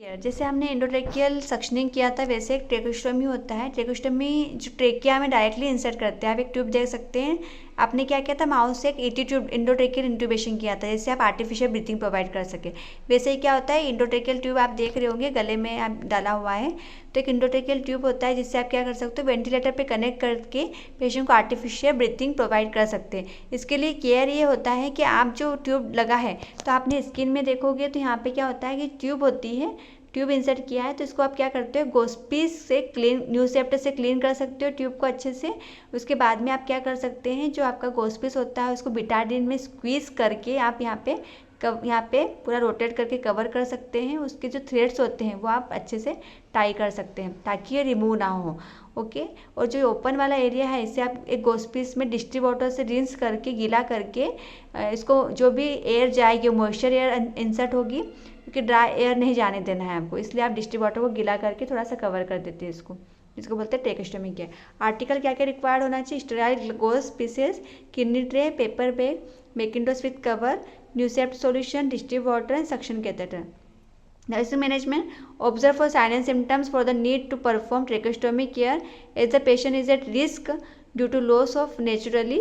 जैसे हमने endotracheal suctioning किया था वैसे एक ट्रेकोस्टोमी होता है। ट्रेकोस्टोमी जो ट्रेकिया में डायरेक्टली इंसर्ट करते हैं। आप एक ट्यूब देख सकते हैं। आपने क्या किया था, माउथ से एक ईटी ट्यूब एंडोट्रेकियल इंट्यूबेशन किया था, जिससे आप आर्टिफिशियल ब्रीथिंग प्रोवाइड कर सके। वैसे ही क्या होता है, एंडोट्रेकियल ट्यूब आप देख रहे होंगे गले में आप डाला हुआ है, तो एक एंडोट्रेकियल ट्यूब होता है जिससे आप क्या कर सकते हो, वेंटिलेटर पे कनेक्ट करके पेशेंट को आर्टिफिशियल ब्रीथिंग प्रोवाइड कर सकते हैं। इसके लिए केयर ये होता है कि आप जो ट्यूब लगा है, तो आपने स्किन में देखोगे तो यहाँ पे क्या होता है कि ट्यूब होती है, ट्यूब इंसर्ट किया है, तो इसको आप क्या करते हो, गोस्पीस से क्लीन, न्यूज़पेपर से क्लीन कर सकते हो ट्यूब को अच्छे से। उसके बाद में आप क्या कर सकते हैं, जो आपका गोस्पीस होता है उसको बिटाडिन में स्क्वीज़ करके आप यहाँ पे पूरा रोटेट करके कवर कर सकते हैं। उसके जो थ्रेड्स होते हैं वो आप अच्छे से टाई कर सकते हैं ताकि ये रिमूव ना हो। ओके। और जो ओपन वाला एरिया है, इसे आप एक गोस्पीस में डिस्टिल वाटर से रिंस करके गीला करके इसको जो भी एयर जाएगी, मॉइस्चर एयर इंसर्ट होगी, क्योंकि ड्राई एयर नहीं जाने देना है आपको, इसलिए आप डिस्टिल वाटर को गीला करके थोड़ा सा कवर कर देते हैं इसको बोलते हैं ट्रेकोस्टोमी केयर। आर्टिकल क्या क्या रिक्वायर्ड होना चाहिए, sterile gauze pieces, kidney tray, paper bag, mackintosh with cover, Nucept solution, distil water and suction catheter. Nursing management, observe for signs and symptoms for the need to perform tracheostomy care as the patient is at risk due to loss of naturally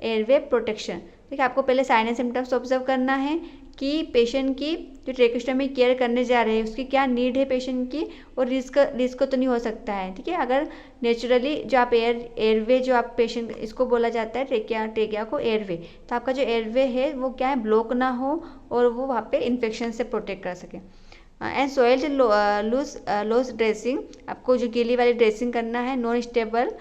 airway protection। देखिए, आपको पहले sign and symptoms observe करना है कि patient की जो tracheostomy care करने जा रहे हैं उसकी क्या नीड है पेशेंट की, और रिस्क तो नहीं हो सकता है। ठीक है, अगर नेचुरली जो आप एयरवे जो आप पेशेंट, इसको बोला जाता है ट्रेकिया को एयरवे, तो आपका जो एयरवे है वो क्या है, ब्लॉक ना हो और वो वहाँ पे इन्फेक्शन से प्रोटेक्ट कर सके। एंड सॉइल्ड लूज ड्रेसिंग, आपको जो गीली वाली ड्रेसिंग करना है। Non stable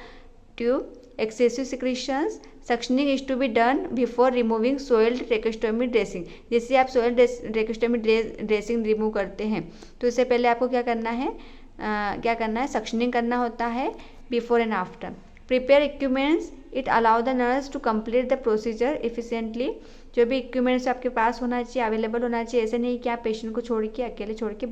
tube, excessive secretions, suctioning is to be done before removing soiled tracheostomy dressing. जैसे आप सोइल्ड ट्रेकोस्टोमी ड्रेसिंग रिमूव करते हैं तो इससे पहले आपको क्या करना है, सक्शनिंग करना होता है before and after. Prepare equipments, it allow the nurse to complete the procedure efficiently. जो भी इक्विपमेंट्स आपके पास होना चाहिए, अवेलेबल होना चाहिए। ऐसे नहीं कि आप पेशेंट को अकेले छोड़ के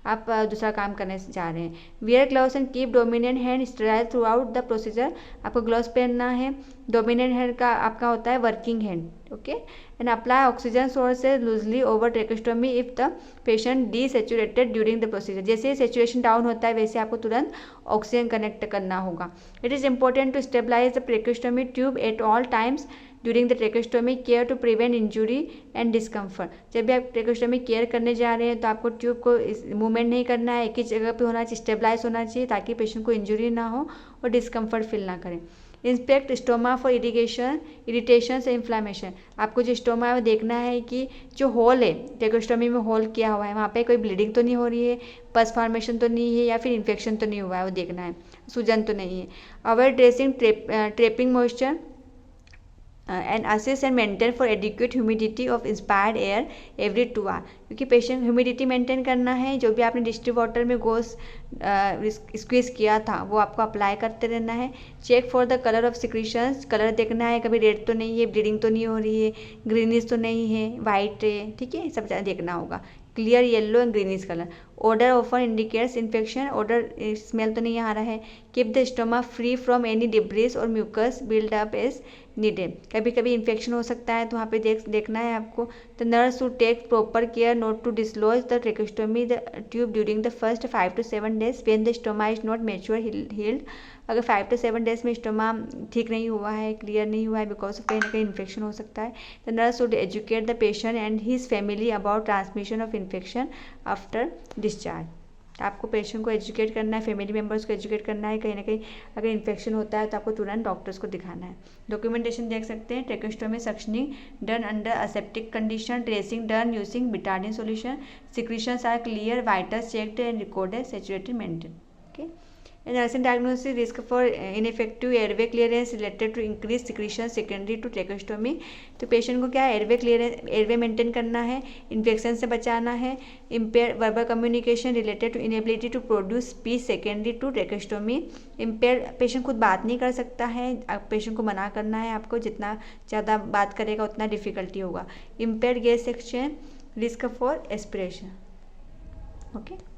आप दूसरा काम करने जा रहे हैं। Wear gloves and keep dominant hand sterile throughout the procedure. आपको ग्लव्स पहनना है। डोमिनेंट हैंड का आपका होता है working hand. Okay. And apply oxygen sources loosely over tracheostomy if the patient desaturated during the procedure. जैसे saturation down होता है वैसे आपको तुरंत ऑक्सीजन कनेक्ट करना होगा। It is important to stabilise the tracheostomy tube at all times during the tracheostomy care to prevent injury and discomfort. जब भी आप ट्रेकोस्टोमी केयर करने जा रहे हैं तो आपको ट्यूब को मूवमेंट नहीं करना है, एक ही जगह पे होना चाहिए, स्टेबलाइज होना चाहिए ताकि पेशेंट को इंजुरी ना हो और डिस्कम्फर्ट फील ना करें। इंस्पेक्ट स्टोमा फॉर इरिटेशन से इन्फ्लामेशन। आपको जो स्टोमा है वो देखना है कि जो होल है, ट्रेकोस्टोमी में होल किया हुआ है, वहाँ पे कोई ब्लीडिंग तो नहीं हो रही है, पस फॉर्मेशन तो नहीं है, या फिर इन्फेक्शन तो नहीं हुआ है, वो देखना है, सूजन तो नहीं है। Avoid dressing trapping moisture and assess and maintain for adequate humidity of inspired air every 2 hour. क्योंकि पेशेंट ह्यूमिडिटी मेंटेन करना है। जो भी आपने डिस्टिल वाटर में गोस स्क्वीज किया था वो आपको अप्लाई करते रहना है। Check for the colour of secretions, colour देखना है, कभी रेड तो नहीं है, ब्लीडिंग तो नहीं हो रही है, ग्रीनिश तो नहीं है, वाइट है, ठीक है, सब देखना होगा। Clear yellow and greenish colour. Odour often indicates infection, odour smell तो नहीं आ रहा है। Keep the stoma free from any debris और mucus build up as needed. कभी कभी इन्फेक्शन हो सकता है तो वहाँ पे देखना है आपको। The nurse to take proper care not to dislodge the tracheostomy the tube during the first 5 to 7 days when the stoma is not mature healed. अगर 5 to 7 days में स्टोमा ठीक नहीं हुआ है, क्लियर नहीं हुआ है, बिकॉज ऑफ कहीं ना कहीं इन्फेक्शन हो सकता है, the nurse should educate the patient and his family about transmission of infection after discharge. आपको पेशेंट को एजुकेट करना है, फैमिली मेम्बर्स को एजुकेट करना है। कहीं ना कहीं अगर इन्फेक्शन होता है तो आपको तुरंत डॉक्टर्स को दिखाना है। डॉक्यूमेंटेशन देख सकते हैं। Tracheostomy suctioning done under aseptic condition, dressing done using betadine solution, secretions are clear, vitals checked and recorded, saturated maintain. Okay. Nursing diagnosis, risk for ineffective airway clearance related to increased secretion secondary to tracheostomy। तो patient को क्या है, airway maintain करना है, infection से बचाना है। Impair verbal communication related to inability to produce speech secondary to tracheostomy. Impair, patient खुद बात नहीं कर सकता है, पेशेंट को मना करना है आपको, जितना ज़्यादा बात करेगा उतना डिफिकल्टी होगा। Empire gas exchange, risk for aspiration. Okay.